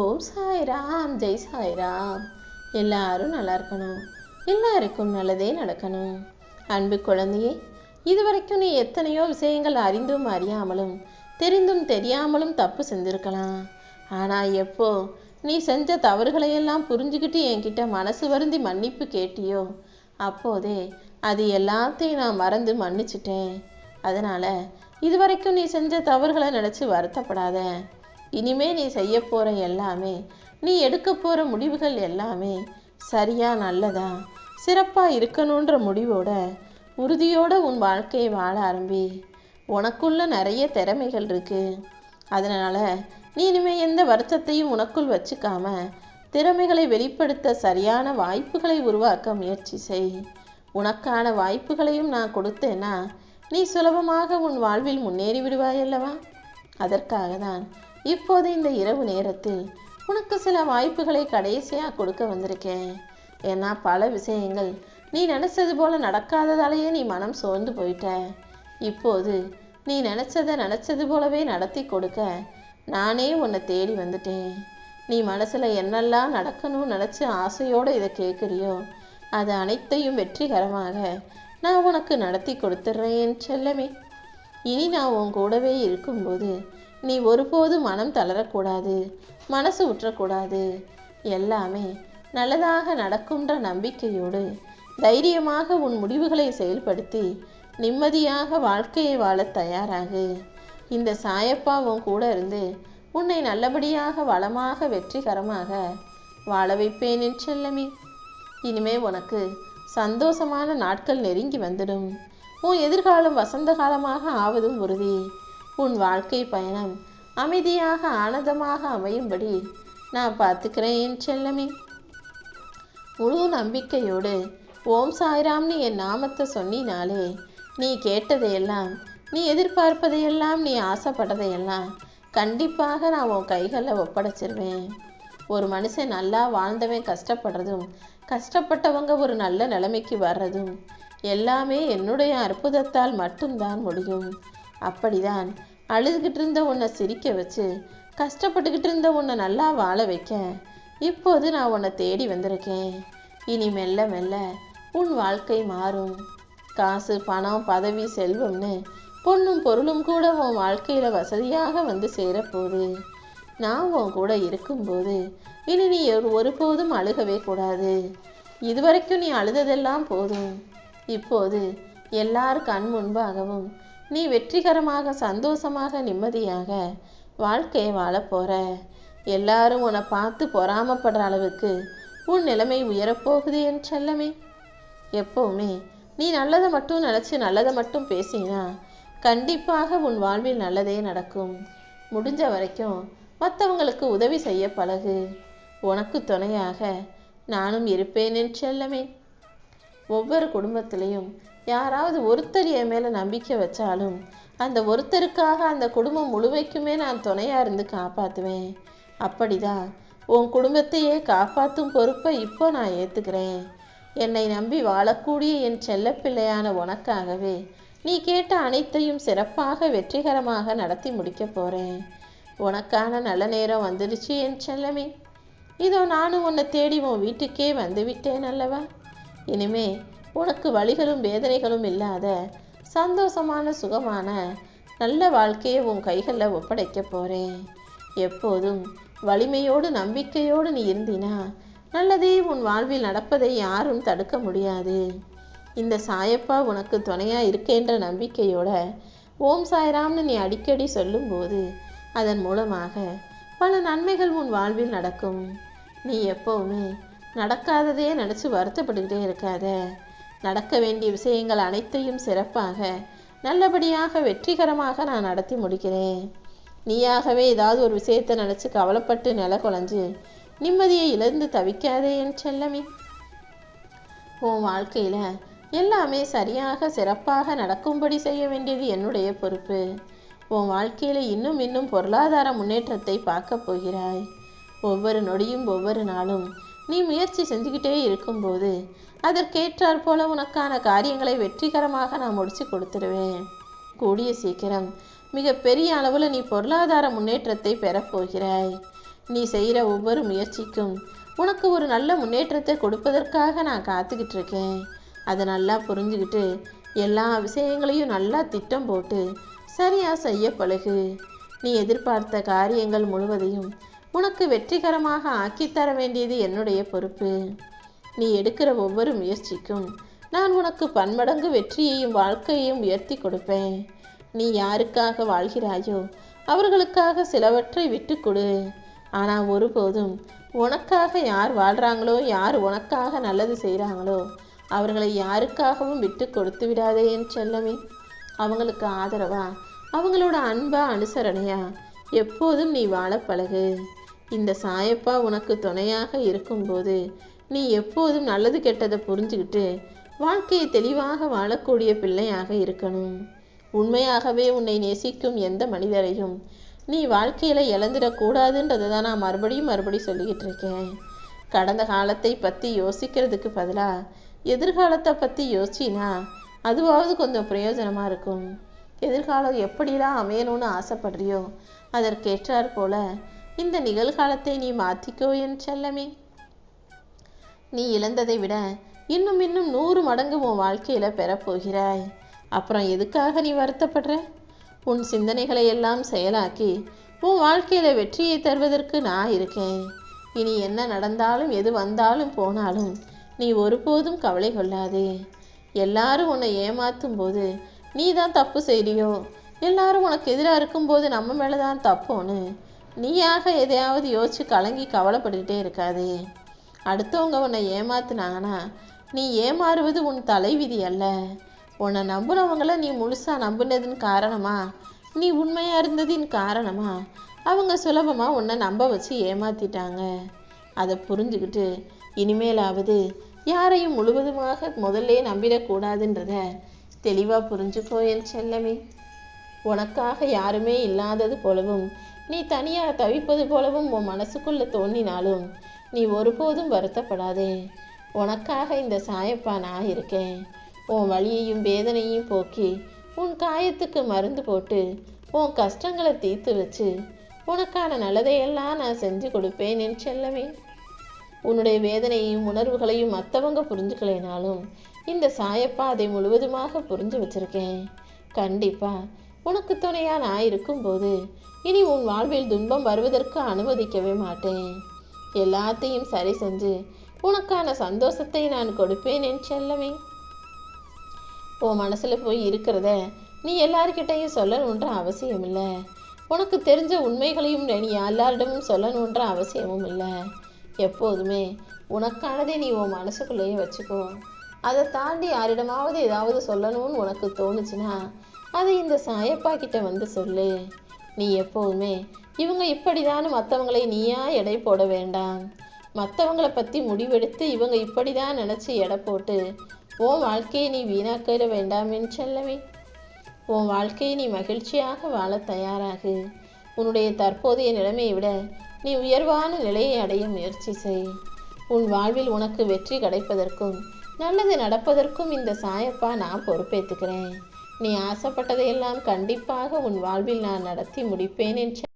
ஓம் சாய்ராம், ஜெய் சாய்ராம். எல்லாரும் நல்லா இருக்கணும், எல்லாருக்கும் நல்லதே நடக்கணும். அன்பு குழந்தையே, இதுவரைக்கும் நீ எத்தனையோ விஷயங்கள் அறிந்தும் அறியாமலும் தெரிந்தும் தெரியாமலும் தப்பு செஞ்சிருக்கலாம். ஆனால் எப்போ நீ செஞ்ச தவறுகளையெல்லாம் புரிஞ்சுக்கிட்டு என்கிட்ட மனசு வருந்தி மன்னிப்பு கேட்டியோ அப்போதே அது எல்லாத்தையும் நான் மறந்து மன்னிச்சிட்டேன். அதனால் இதுவரைக்கும் நீ செஞ்ச தவறுகளை நினச்சி வருத்தப்படாத. இனிமே நீ செய்ய போகிற எல்லாமே, நீ எடுக்க போகிற முடிவுகள் எல்லாமே சரியா நல்லதா சிறப்பாக இருக்கணுன்ற முடிவோட உறுதியோட உன் வாழ்க்கையை வாழ ஆரம்பி. உனக்குள்ள நிறைய திறமைகள் இருக்கு. அதனால் நீ இனிமே எந்த வருத்தத்தையும் உனக்குள் வச்சுக்காம திறமைகளை வெளிப்படுத்த சரியான வாய்ப்புகளை உருவாக்க முயற்சி செய். உனக்கான வாய்ப்புகளையும் நான் கொடுத்தேன்னா நீ சுலபமாக உன் வாழ்வில் முன்னேறி விடுவாயல்லவா? அதற்காக தான் இப்போது இந்த இரவு நேரத்தில் உனக்கு சில வாய்ப்புகளை கடைசியாக கொடுக்க வந்திருக்கேன். ஏன்னா பல விஷயங்கள் நீ நினச்சது போல நடக்காததாலேயே நீ மனம் சோர்ந்து போயிட்ட. இப்போது நீ நினச்சது போலவே நடத்தி கொடுக்க நானே உன்னை தேடி வந்துட்டேன். நீ மனசில் என்னெல்லாம் நடக்கணும்னு நினச்சி ஆசையோடு இதை கேட்குறியோ அது அனைத்தையும் வெற்றிகரமாக நான் உனக்கு நடத்தி கொடுத்துட்றேன் செல்லமே. இனி நான் உன் கூடவே இருக்கும்போது நீ ஒருபோது மனம் தளரக்கூடாது, மனசு உற்றக்கூடாது. எல்லாமே நல்லதாக நடக்கும்ன்ற நம்பிக்கையோடு தைரியமாக உன் முடிவுகளை செயல்படுத்தி நிம்மதியாக வாழ்க்கையை வாழ தயாராகு. இந்த சாயப்பா உன் கூட இருந்து உன்னை நல்லபடியாக வளமாக வெற்றிகரமாக வாழ வைப்பேன் என் செல்லமே. இனிமே உனக்கு சந்தோஷமான நாட்கள் நெருங்கி வந்துடும். உன் எதிர்காலம் வசந்த காலமாக ஆவதும் உறுதி. உன் வாழ்க்கை பயணம் அமைதியாக ஆனந்தமாக அமையும்படி நான் பார்த்துக்கிறேன் என் செல்லமே. முழு நம்பிக்கையோடு ஓம் சாய்ராம்னு என் நாமத்தை சொன்னினாலே நீ கேட்டதையெல்லாம், நீ எதிர்பார்ப்பதையெல்லாம், நீ ஆசைப்பட்டதையெல்லாம் கண்டிப்பாக நான் உன் கைகளில் ஒப்படைச்சிருவேன். ஒரு மனுஷன் நல்லா வாழ்ந்தவன் கஷ்டப்படுறதும் கஷ்டப்பட்டவங்க ஒரு நல்ல நிலைமைக்கு வர்றதும் எல்லாமே என்னுடைய அற்புதத்தால் மட்டும்தான் முடியும். அப்படிதான் அழுதுகிட்டு இருந்த உன்னை சிரிக்க வச்சு கஷ்டப்பட்டுக்கிட்டு இருந்த உன்னை நல்லா வாழ வைக்க இப்போது நான் உன்னை தேடி வந்திருக்கேன். இனி மெல்ல மெல்ல உன் வாழ்க்கை மாறும். காசு, பணம், பதவி, செல்வம்னு பொண்ணும் பொருளும் கூட உன் வாழ்க்கையில் வசதியாக வந்து சேரப்போகுது. நான் உன் கூட இருக்கும்போது இனி நீ ஒருபோதும் அழுகவே கூடாது. இதுவரைக்கும் நீ அழுததெல்லாம் போதும். இப்போது எல்லார் கண் முன்பாகவும் நீ வெற்றிகரமாக சந்தோஷமாக நிம்மதியாக வாழ்க்கையை வாழப்போற. எல்லாரும் உன்னை பார்த்து பொறாமப்படுற அளவுக்கு உன் நிலைமை உயரப்போகுது என் செல்லமே. எப்பவுமே நீ நல்லதை மட்டும் நினச்சி நல்லதை மட்டும் பேசினா கண்டிப்பாக உன் வாழ்வில் நல்லதே நடக்கும். முடிஞ்ச வரைக்கும் மற்றவங்களுக்கு உதவி செய்ய பழகு. உனக்கு துணையாக நானும் இருப்பேன் என் செல்லமே. ஒவ்வொரு குடும்பத்திலையும் யாராவது ஒருத்தர் என் மேலே நம்பிக்கை வச்சாலும் அந்த ஒருத்தருக்காக அந்த குடும்பம் முழுமைக்குமே நான் துணையாக இருந்து காப்பாற்றுவேன். அப்படிதான் உன் குடும்பத்தையே காப்பாற்றும் பொறுப்பை இப்போ நான் ஏற்றுக்கிறேன். என்னை நம்பி வாழக்கூடிய என் செல்லப்பிள்ளையான உனக்காகவே நீ கேட்ட அனைத்தையும் சிறப்பாக வெற்றிகரமாக நடத்தி முடிக்க போகிறேன். உனக்கான நல்ல நேரம் வந்துடுச்சு என் செல்லமே. இதோ நானும் உன்னை தேடி உன் வீட்டுக்கே வந்து விட்டேன் அல்லவா? இனிமே உனக்கு வலிகளும் வேதனைகளும் இல்லாத சந்தோஷமான சுகமான நல்ல வாழ்க்கையை உன் கைகளில் ஒப்படைக்க போகிறேன். எப்போதும் வலிமையோடு நம்பிக்கையோடு நீ இருந்தினா நல்லதே உன் வாழ்வில் நடப்பதை யாரும் தடுக்க முடியாது. இந்த சாயப்பா உனக்கு துணையாக இருக்கேன்ற நம்பிக்கையோட ஓம் சாய்ராம்னு நீ அடிக்கடி சொல்லும்போது அதன் மூலமாக பல நன்மைகள் உன் வாழ்வில் நடக்கும். நீ எப்போவுமே நடக்காததே நினச்சி வருத்தப்பட்டுக்கிட்டே இருக்காத. நடக்க வேண்டிய விஷயங்கள் அனைத்தையும் சிறப்பாக நல்லபடியாக வெற்றிகரமாக நான் நடத்தி முடிக்கிறேன். நீயாகவே ஏதாவது ஒரு விஷயத்தை நினச்சி கவலைப்பட்டு நில குலைஞ்சு நிம்மதியை இழந்து தவிக்காதே என் செல்லமே. உன் வாழ்க்கையில் எல்லாமே சரியாக சிறப்பாக நடக்கும்படி செய்ய வேண்டியது என்னுடைய பொறுப்பு. உன் வாழ்க்கையில் இன்னும் இன்னும் பொருளாதார முன்னேற்றத்தை பார்க்க போகிறாய். ஒவ்வொரு நொடியும் ஒவ்வொரு நாளும் நீ முயற்சி செஞ்சுக்கிட்டே இருக்கும்போது அதற்கேற்றாற் போல உனக்கான காரியங்களை வெற்றிகரமாக நான் முடிச்சு கொடுத்துடுவேன். கூடிய சீக்கிரம் மிக பெரிய அளவில் நீ பொருளாதார முன்னேற்றத்தை பெறப்போகிறாய். நீ செய்கிற ஒவ்வொரு முயற்சிக்கும் உனக்கு ஒரு நல்ல முன்னேற்றத்தை கொடுப்பதற்காக நான் காத்துக்கிட்டு இருக்கேன். அதை நல்லா புரிஞ்சுக்கிட்டு எல்லா விஷயங்களையும் நல்லா திட்டம் போட்டு சரியாக செய்ய பழகு. நீ எதிர்பார்த்த காரியங்கள் முழுவதையும் உனக்கு வெற்றிகரமாக ஆக்கித்தர வேண்டியது என்னுடைய பொறுப்பு. நீ எடுக்கிற ஒவ்வொரு முயற்சிக்கும் நான் உனக்கு பன்மடங்கு வெற்றியையும் வாழ்க்கையையும் உயர்த்தி கொடுப்பேன். நீ யாருக்காக வாழ்கிறாயோ அவர்களுக்காக சிலவற்றை விட்டு கொடு. ஆனால் ஒருபோதும் உனக்காக யார் வாழ்கிறாங்களோ, யார் உனக்காக நல்லது செய்கிறாங்களோ அவர்களை யாருக்காகவும் விட்டு கொடுத்து விடாதே என் செல்லமே. அவங்களுக்கு ஆதரவா, அவங்களோட அன்பா, அனுசரணையா எப்போதும் நீ வாழ பழகு. இந்த சாயப்பா உனக்கு துணையாக இருக்கும்போது நீ எப்போதும் நல்லது கெட்டதை புரிஞ்சுக்கிட்டு வாழ்க்கையை தெளிவாக வாழக்கூடிய பிள்ளையாக இருக்கணும். உண்மையாகவே உன்னை நேசிக்கும் எந்த மனிதரையும் நீ வாழ்க்கையில் இழந்துடக்கூடாதுன்றதை தான் நான் மறுபடியும் சொல்லிக்கிட்டு இருக்கேன். கடந்த காலத்தை பற்றி யோசிக்கிறதுக்கு பதிலாக எதிர்காலத்தை பற்றி யோசிச்சினா அதுவாவது கொஞ்சம் பிரயோஜனமாக இருக்கும். எதிர்காலம் எப்படிலாம் அமையணும்னு ஆசைப்படுறியோ அதற்கேற்றாற் போல இந்த நிகழ்காலத்தை நீ மாற்றிக்கோ என் செல்லமே. நீ இழந்ததை விட இன்னும் 100 மடங்கு உன் வாழ்க்கையில் பெறப்போகிறாய். அப்புறம் எதுக்காக நீ வருத்தப்படுற? உன் சிந்தனைகளை எல்லாம் செயலாக்கி உன் வாழ்க்கையில் வெற்றியை தருவதற்கு நான் இருக்கேன். இனி என்ன நடந்தாலும் எது வந்தாலும் போனாலும் நீ ஒருபோதும் கவலை கொள்ளாதே. எல்லாரும் உன்னை ஏமாற்றும் போது நீ தான் தப்பு செய்றியோ, எல்லாரும் உனக்கு எதிராக இருக்கும்போது நம்ம மேலே தான் தப்போன்னு நீயாக எதையாவது யோசிச்சு கலங்கி கவலைப்பட்டுக்கிட்டே இருக்காதே. அடுத்தவங்க உன்னை ஏமாத்துனாங்கன்னா நீ ஏமாறுவது உன் தலைவிதி அல்ல. உன்னை நம்புனவங்கள நீ முழுசாக நம்பினதின் காரணமா, நீ உண்மையாக இருந்ததின் காரணமா அவங்க சுலபமாக உன்னை நம்ப வச்சு ஏமாத்திட்டாங்க. அதை புரிஞ்சுக்கிட்டு இனிமேலாவது யாரையும் முழுவதுமாக முதல்ல நம்பிடக்கூடாதுன்றத தெளிவாக புரிஞ்சுக்கோ என் செல்லமே. உனக்காக யாருமே இல்லாதது போலவும் நீ தனியாக தவிப்பது போலவும் உன் மனசுக்குள்ளே தோன்றினாலும் நீ ஒருபோதும் வருத்தப்படாதே. உனக்காக இந்த சாயப்பா நான் இருக்கேன். உன் வலியையும் வேதனையும் போக்கி உன் காயத்துக்கு மருந்து போட்டு உன் கஷ்டங்களை தீர்த்து வச்சு உனக்கான நல்லதையெல்லாம் நான் செஞ்சு கொடுப்பேன் என் செல்லமே. உன்னுடைய வேதனையையும் உணர்வுகளையும் மற்றவங்க புரிஞ்சுக்கலைனாலும் இந்த சாயப்பா அதை முழுவதுமாக புரிஞ்சு வச்சிருக்கேன். கண்டிப்பா உனக்கு துணையா நான் இருக்கும்போது இனி உன் வாழ்வில் துன்பம் வருவதற்கு அனுமதிக்கவே மாட்டேன். எல்லாத்தையும் சரி செஞ்சு உனக்கான சந்தோஷத்தை நான் கொடுப்பேன் என் செல்லமே. உன் மனசுல போய் இருக்கிறத நீ எல்லார்கிட்டையும் சொல்லணுன்ற அவசியம் இல்லை. உனக்கு தெரிஞ்ச உண்மைகளையும் நீ எல்லாரிடமும் சொல்லணுன்ற அவசியமும் இல்லை. எப்போதுமே உனக்கானதை நீ உன் மனசுக்குள்ளேயே வச்சுக்கோ. அதை தாண்டி யாரிடமாவது ஏதாவது சொல்லணும்னு உனக்கு தோணுச்சுன்னா அதை இந்த சாயப்பா கிட்ட வந்து சொல்லு. நீ எப்போதுமே இவங்க இப்படிதான் மற்றவங்களை நீயா எடை போட வேண்டாம். மற்றவங்களை பற்றி முடிவெடுத்து இவங்க இப்படிதான் நினச்சி எடை போட்டு உன் வாழ்க்கையை நீ வீணாக்கிட வேண்டாம் என் செல்லமே. உன் வாழ்க்கையை நீ மகிழ்ச்சியாக வாழ தயாராகு. உன்னுடைய தற்போதைய நிலைமையை விட நீ உயர்வான நிலையை அடைய முயற்சி செய். உன் வாழ்வில் உனக்கு வெற்றி கிடைப்பதற்கும் நல்லது நடப்பதற்கும் இந்த சாயப்பா நான் பொறுப்பேற்றுக்கிறேன். நீ ஆசைப்பட்டதையெல்லாம் கண்டிப்பாக உன் வாழ்வில் நான் நடத்தி முடிப்பேன் என்